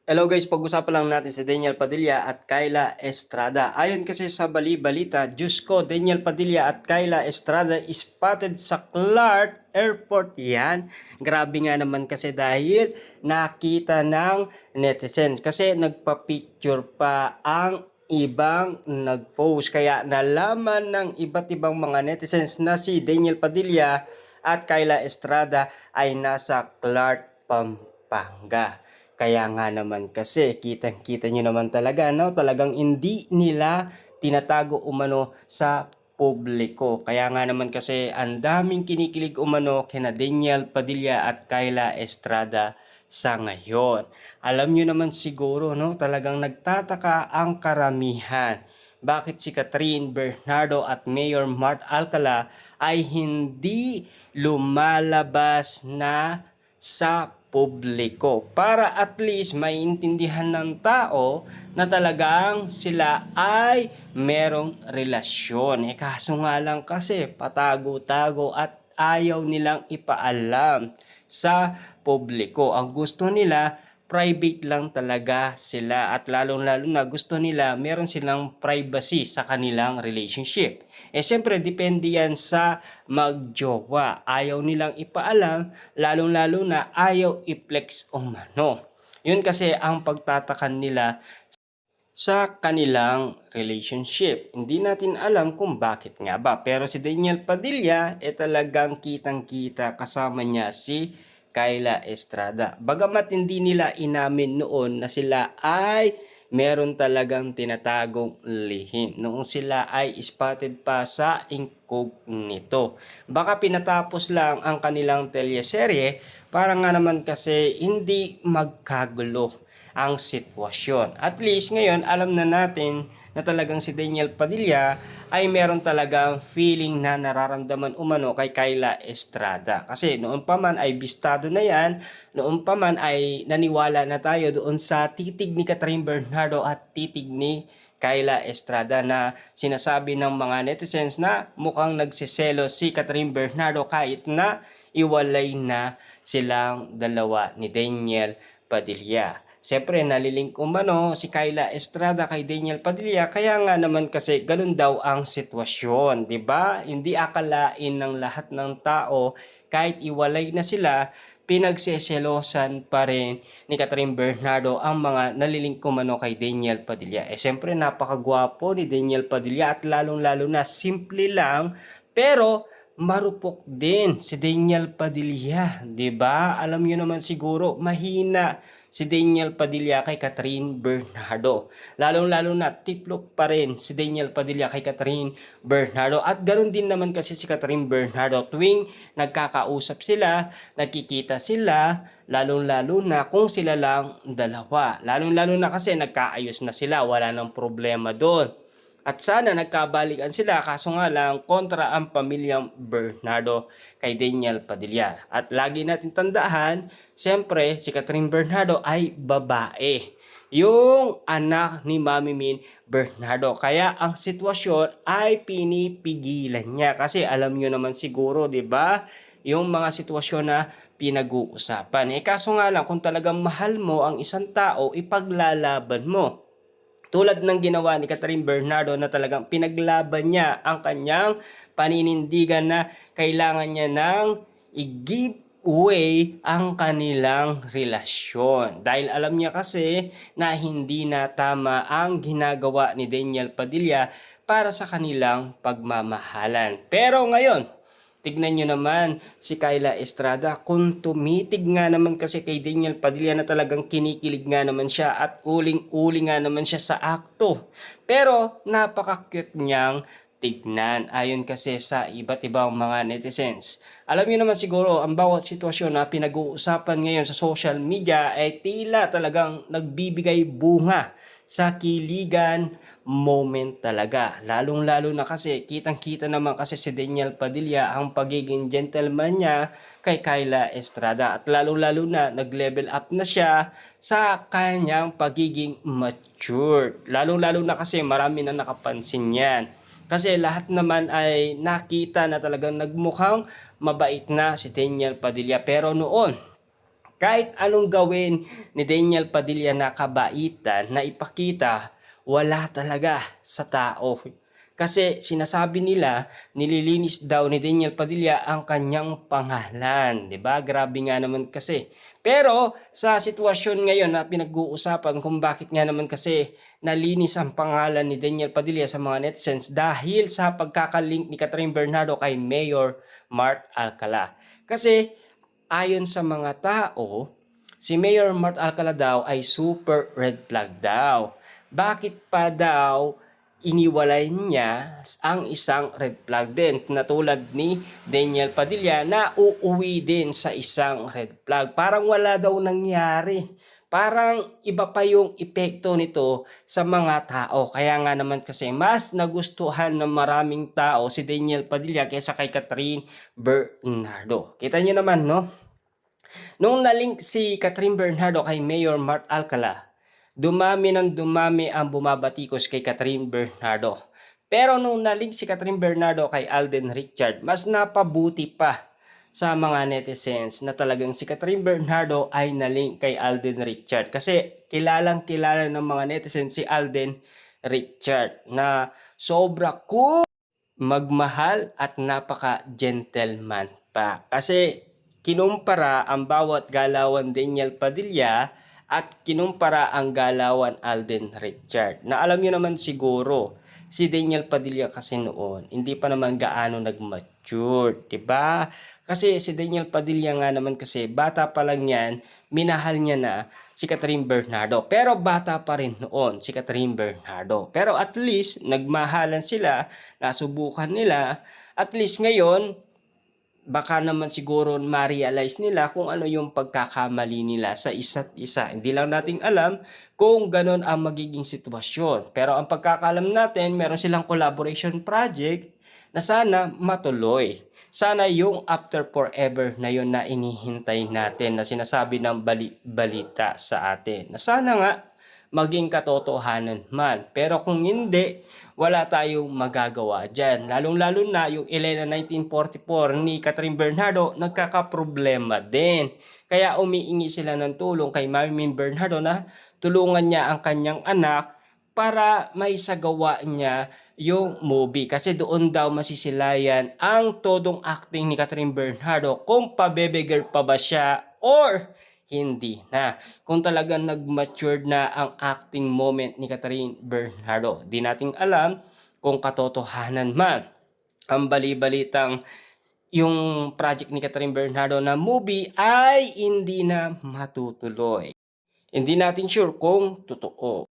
Hello guys, pag-usapan lang natin si Daniel Padilla at Kyla Estrada. Ayon kasi sa balita, Diyos ko, Daniel Padilla at Kyla Estrada spotted sa Clark Airport. Yan, grabe nga naman kasi dahil nakita ng netizens. Kasi nagpa-picture pa ang ibang nag-post. Kaya nalaman ng iba't ibang mga netizens na si Daniel Padilla at Kyla Estrada ay nasa Clark, Pampanga. Kaya nga naman kasi, kitang-kita nyo naman talaga, no? Talagang hindi nila tinatago umano sa publiko. Kaya nga naman kasi, ang daming kinikilig umano kina Daniel Padilla at Kyla Estrada sa ngayon. Alam nyo naman siguro, no? Talagang nagtataka ang karamihan. Bakit si Catherine Bernardo at Mayor Mart Alcala ay hindi lumalabas na sa publiko para at least maintindihan ng tao na talagang sila ay merong relasyon. Kaso nga lang kasi patago-tago at ayaw nilang ipaalam sa publiko. Ang gusto nila private lang talaga sila at lalong-lalo na gusto nila meron silang privacy sa kanilang relationship. Siyempre, depende yan sa magjowa. Ayaw nilang ipaalam, lalong-lalo na ayaw i-flex umano. Yun kasi ang pagtatakan nila sa kanilang relationship. Hindi natin alam kung bakit nga ba. Pero si Daniel Padilla, talagang kitang-kita kasama niya si Kyla Estrada. Bagamat hindi nila inamin noon na sila ay meron talagang tinatagong lihim. Noong sila ay spotted pa sa incognito. Baka pinatapos lang ang kanilang teleserye para nga naman kasi hindi magkagulo ang sitwasyon. At least ngayon alam na natin na talagang si Daniel Padilla ay meron talagang feeling na nararamdaman umano kay Kyla Estrada. Kasi noon pa man ay bistado na yan, noon pa man ay naniwala na tayo doon sa titig ni Catherine Bernardo at titig ni Kyla Estrada na sinasabi ng mga netizens na mukhang nagsiselo si Catherine Bernardo kahit na iwalay na silang dalawa ni Daniel Padilla. Siyempre, nalilink umano si Kyla Estrada kay Daniel Padilla, kaya nga naman kasi ganun daw ang sitwasyon, 'di ba? Hindi akalain ng lahat ng tao kahit iwalay na sila, pinagseselosan pa rin ni Catherine Bernardo ang mga nalilink umano kay Daniel Padilla. Siyempre, napakagwapo ni Daniel Padilla at lalong-lalo na simple lang, pero marupok din si Daniel Padilla, 'di ba? Alam niyo naman siguro, mahina si Daniel Padilla kay Catherine Bernardo. Lalong-lalo na tiplok pa rin si Daniel Padilla kay Catherine Bernardo. At ganoon din naman kasi si Catherine Bernardo tuwing nagkakausap sila, nagkikita sila, lalong-lalo na kung sila lang dalawa. Lalong-lalo na kasi nagkaayos na sila, wala nang problema doon. At sana nagkabalikan sila, kaso nga lang kontra ang pamilyang Bernardo kay Daniel Padilla. At lagi natin tandaan, siyempre si Catherine Bernardo ay babae. Yung anak ni Mami Min Bernardo. Kaya ang sitwasyon ay pinipigilan niya. Kasi alam nyo naman siguro, di ba? Yung mga sitwasyon na pinag-uusapan. Kaso nga lang, kung talagang mahal mo ang isang tao, ipaglalaban mo. Tulad ng ginawa ni Catherine Bernardo na talagang pinaglaban niya ang kanyang paninindigan na kailangan niya ng i-give away ang kanilang relasyon. Dahil alam niya kasi na hindi na tama ang ginagawa ni Daniel Padilla para sa kanilang pagmamahalan. Pero ngayon, tignan nyo naman si Kyla Estrada, kung tumitig nga naman kasi kay Daniel Padilla na talagang kinikilig nga naman siya at uling-uli nga naman siya sa akto. Pero napaka-cute niyang tignan ayon kasi sa iba't ibang mga netizens. Alam niyo naman siguro ang bawat sitwasyon na pinag-uusapan ngayon sa social media ay tila talagang nagbibigay bunga sa kiligan moment talaga. Lalong-lalo na kasi kitang-kita naman kasi si Daniel Padilla ang pagiging gentleman niya kay Kyla Estrada. At lalong-lalo na nag-level up na siya sa kanyang pagiging mature. Lalong-lalo na kasi marami na nakapansin yan. Kasi lahat naman ay nakita na talagang nagmukhang mabait na si Daniel Padilla. Pero noon, Kahit anong gawin ni Daniel Padilla na kabaitan na ipakita, wala talaga sa tao. Kasi sinasabi nila, nililinis daw ni Daniel Padilla ang kanyang pangalan. 'Di ba? Grabe nga naman kasi. Pero sa sitwasyon ngayon na pinag-uusapan kung bakit nga naman kasi nalinis ang pangalan ni Daniel Padilla sa mga netizens dahil sa pagkakalink ni Catherine Bernardo kay Mayor Mart Alcala. Kasi ayon sa mga tao, si Mayor Mart Alcala daw ay super red flag daw. Bakit pa daw iniwalay niya ang isang red flag din na tulad ni Daniel Padilla na uuwi din sa isang red flag? Parang wala daw nangyari. Parang iba pa yung epekto nito sa mga tao. Kaya nga naman kasi mas nagustuhan ng maraming tao si Daniel Padilla kaysa kay Catherine Bernardo. Kita nyo naman, no? Nung nalink si Catherine Bernardo kay Mayor Mart Alcala, dumami ng dumami ang bumabatikos kay Catherine Bernardo. Pero nung nalink si Catherine Bernardo kay Alden Richard, mas napabuti pa sa mga netizens na talagang si Catherine Bernardo ay nalink kay Alden Richard. Kasi kilalang kilala ng mga netizens si Alden Richard na sobra cool, magmahal at napaka-gentleman pa. Kasi kinumpara ang bawat galawan Daniel Padilla at kinumpara ang galawan Alden Richard. Na alam niyo naman siguro, si Daniel Padilla kasi noon, hindi pa naman gaano nag-mature, 'di ba? Kasi si Daniel Padilla nga naman kasi bata pa lang yan, minahal niya na si Catherine Bernardo. Pero bata pa rin noon si Catherine Bernardo. Pero at least nagmahalan sila, nasubukan nila. At least ngayon, baka naman siguro ma-realize nila kung ano yung pagkakamali nila sa isa't isa. Hindi lang natin alam kung ganon ang magiging sitwasyon. Pero ang pagkakalam natin, meron silang collaboration project na sana matuloy. Sana yung after forever na yun na inihintay natin na sinasabi ng balita sa atin. Na sana nga maging katotohanan man. Pero kung hindi, wala tayong magagawa dyan. Lalong-lalo na yung Elena 1944 ni Catherine Bernardo, nagkakaproblema din. Kaya umiingi sila ng tulong kay Mami Min Bernardo na tulungan niya ang kanyang anak para may sagawa niya yung movie. Kasi doon daw masisilayan ang todong acting ni Catherine Bernardo kung pabebegar pa ba siya or hindi na. Kung talagang nag-matured na ang acting moment ni Catherine Bernardo. Di nating alam kung katotohanan man ang bali-balitang yung project ni Catherine Bernardo na movie ay hindi na matutuloy. Hindi natin sure kung totoo.